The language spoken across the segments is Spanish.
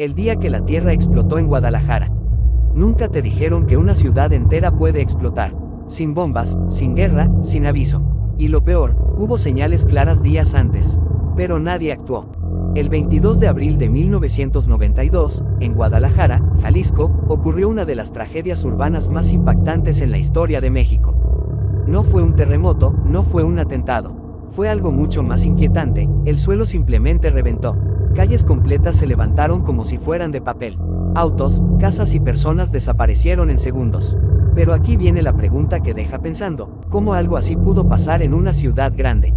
El día que la Tierra explotó en Guadalajara. Nunca te dijeron que una ciudad entera puede explotar. Sin bombas, sin guerra, sin aviso. Y lo peor, hubo señales claras días antes. Pero nadie actuó. El 22 de abril de 1992, en Guadalajara, Jalisco, ocurrió una de las tragedias urbanas más impactantes en la historia de México. No fue un terremoto, no fue un atentado. Fue algo mucho más inquietante. El suelo simplemente reventó. Calles completas se levantaron como si fueran de papel. Autos, casas y personas desaparecieron en segundos. Pero aquí viene la pregunta que deja pensando, ¿cómo algo así pudo pasar en una ciudad grande?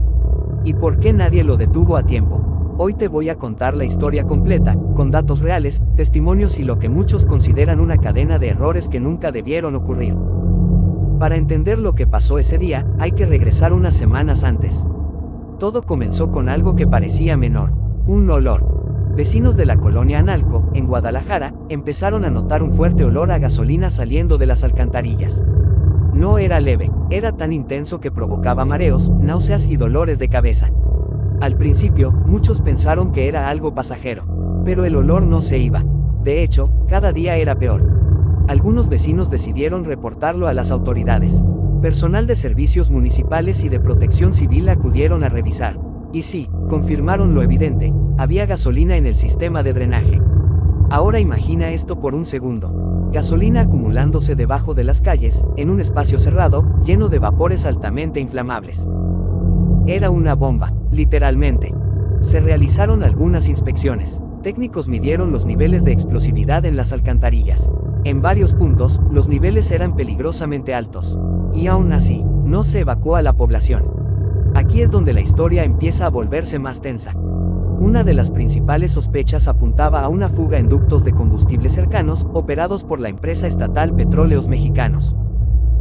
¿Y por qué nadie lo detuvo a tiempo? Hoy te voy a contar la historia completa, con datos reales, testimonios y lo que muchos consideran una cadena de errores que nunca debieron ocurrir. Para entender lo que pasó ese día, hay que regresar unas semanas antes. Todo comenzó con algo que parecía menor, un olor. Vecinos de la colonia Analco, en Guadalajara, empezaron a notar un fuerte olor a gasolina saliendo de las alcantarillas. No era leve, era tan intenso que provocaba mareos, náuseas y dolores de cabeza. Al principio, muchos pensaron que era algo pasajero, pero el olor no se iba. De hecho, cada día era peor. Algunos vecinos decidieron reportarlo a las autoridades. Personal de servicios municipales y de protección civil acudieron a revisar. Y sí, confirmaron lo evidente, había gasolina en el sistema de drenaje. Ahora imagina esto por un segundo. Gasolina acumulándose debajo de las calles, en un espacio cerrado, lleno de vapores altamente inflamables. Era una bomba, literalmente. Se realizaron algunas inspecciones. Técnicos midieron los niveles de explosividad en las alcantarillas. En varios puntos, los niveles eran peligrosamente altos. Y aún así, no se evacuó a la población. Aquí es donde la historia empieza a volverse más tensa. Una de las principales sospechas apuntaba a una fuga en ductos de combustible cercanos, operados por la empresa estatal Petróleos Mexicanos.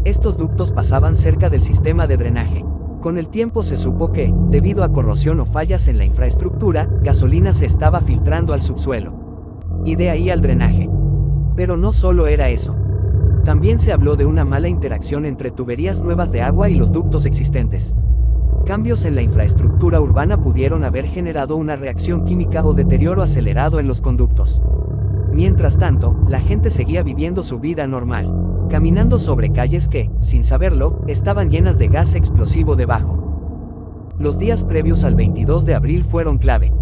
Estos ductos pasaban cerca del sistema de drenaje. Con el tiempo se supo que, debido a corrosión o fallas en la infraestructura, gasolina se estaba filtrando al subsuelo. Y de ahí al drenaje. Pero no solo era eso. También se habló de una mala interacción entre tuberías nuevas de agua y los ductos existentes. Cambios en la infraestructura urbana pudieron haber generado una reacción química o deterioro acelerado en los conductos. Mientras tanto, la gente seguía viviendo su vida normal, caminando sobre calles que, sin saberlo, estaban llenas de gas explosivo debajo. Los días previos al 22 de abril fueron clave.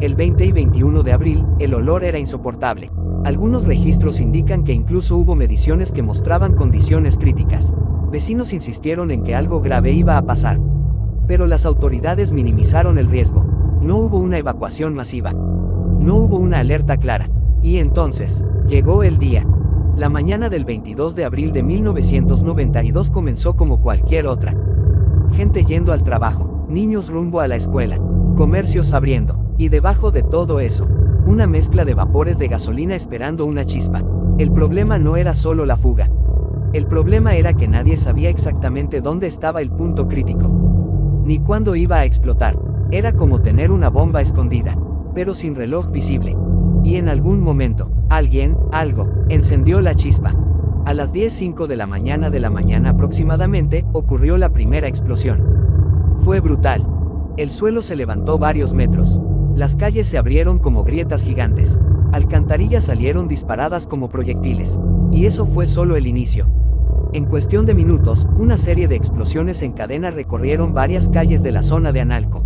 El 20 y 21 de abril, el olor era insoportable. Algunos registros indican que incluso hubo mediciones que mostraban condiciones críticas. Vecinos insistieron en que algo grave iba a pasar. Pero las autoridades minimizaron el riesgo. No hubo una evacuación masiva. No hubo una alerta clara. Y entonces, llegó el día. La mañana del 22 de abril de 1992 comenzó como cualquier otra. Gente yendo al trabajo, niños rumbo a la escuela, comercios abriendo. Y debajo de todo eso, una mezcla de vapores de gasolina esperando una chispa. El problema no era solo la fuga. El problema era que nadie sabía exactamente dónde estaba el punto crítico. Ni cuándo iba a explotar. Era como tener una bomba escondida, pero sin reloj visible. Y en algún momento, algo, encendió la chispa. A las 10:05 de la mañana aproximadamente, ocurrió la primera explosión. Fue brutal. El suelo se levantó varios metros. Las calles se abrieron como grietas gigantes. Alcantarillas salieron disparadas como proyectiles. Y eso fue solo el inicio. En cuestión de minutos, una serie de explosiones en cadena recorrieron varias calles de la zona de Analco.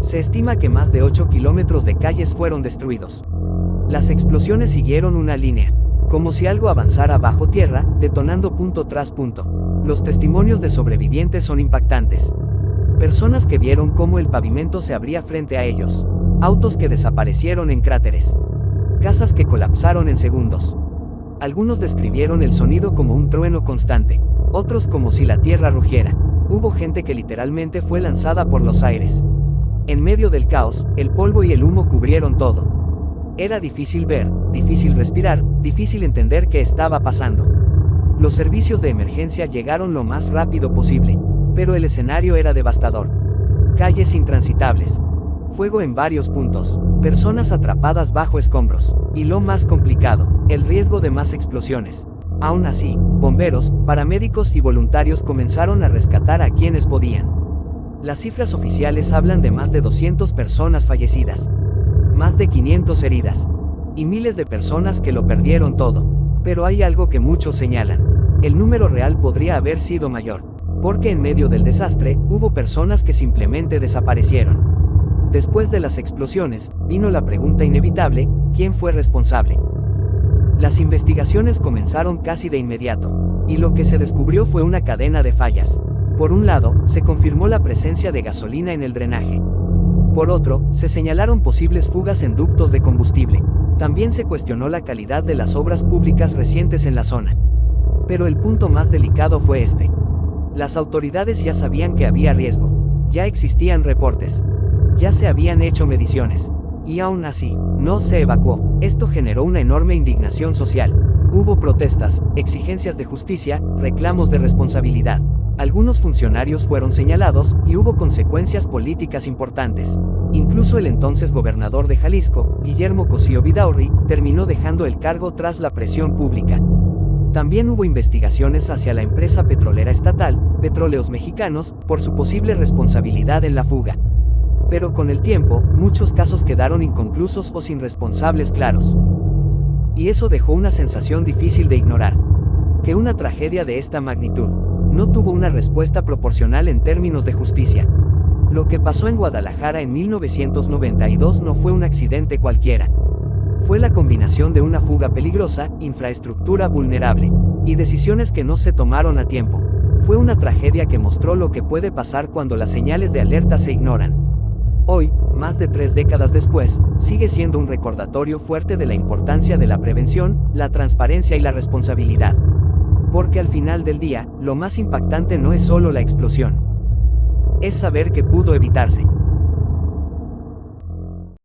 Se estima que más de 8 kilómetros de calles fueron destruidos. Las explosiones siguieron una línea, como si algo avanzara bajo tierra, detonando punto tras punto. Los testimonios de sobrevivientes son impactantes. Personas que vieron cómo el pavimento se abría frente a ellos. Autos que desaparecieron en cráteres. Casas que colapsaron en segundos. Algunos describieron el sonido como un trueno constante, otros como si la tierra rugiera. Hubo gente que literalmente fue lanzada por los aires. En medio del caos, el polvo y el humo cubrieron todo. Era difícil ver, difícil respirar, difícil entender qué estaba pasando. Los servicios de emergencia llegaron lo más rápido posible, pero el escenario era devastador. Calles intransitables. Fuego en varios puntos, personas atrapadas bajo escombros, y lo más complicado, el riesgo de más explosiones. Aún así, bomberos, paramédicos y voluntarios comenzaron a rescatar a quienes podían. Las cifras oficiales hablan de más de 200 personas fallecidas, más de 500 heridas. y miles de personas que lo perdieron todo. Pero hay algo que muchos señalan. El número real podría haber sido mayor, porque en medio del desastre, hubo personas que simplemente desaparecieron. Después de las explosiones, vino la pregunta inevitable: ¿quién fue responsable? Las investigaciones comenzaron casi de inmediato, y lo que se descubrió fue una cadena de fallas. Por un lado, se confirmó la presencia de gasolina en el drenaje. Por otro, se señalaron posibles fugas en ductos de combustible. También se cuestionó la calidad de las obras públicas recientes en la zona. Pero el punto más delicado fue este. Las autoridades ya sabían que había riesgo. Ya existían reportes. Ya se habían hecho mediciones. Y aún así, no se evacuó. Esto generó una enorme indignación social. Hubo protestas, exigencias de justicia, reclamos de responsabilidad. Algunos funcionarios fueron señalados, y hubo consecuencias políticas importantes. Incluso el entonces gobernador de Jalisco, Guillermo Cosío Vidaurri, terminó dejando el cargo tras la presión pública. También hubo investigaciones hacia la empresa petrolera estatal, Petróleos Mexicanos, por su posible responsabilidad en la fuga. Pero con el tiempo, muchos casos quedaron inconclusos o sin responsables claros. Y eso dejó una sensación difícil de ignorar. Que una tragedia de esta magnitud no tuvo una respuesta proporcional en términos de justicia. Lo que pasó en Guadalajara en 1992 no fue un accidente cualquiera. Fue la combinación de una fuga peligrosa, infraestructura vulnerable, y decisiones que no se tomaron a tiempo. Fue una tragedia que mostró lo que puede pasar cuando las señales de alerta se ignoran. Hoy, más de 3 décadas después, sigue siendo un recordatorio fuerte de la importancia de la prevención, la transparencia y la responsabilidad. Porque al final del día, lo más impactante no es solo la explosión. Es saber que pudo evitarse.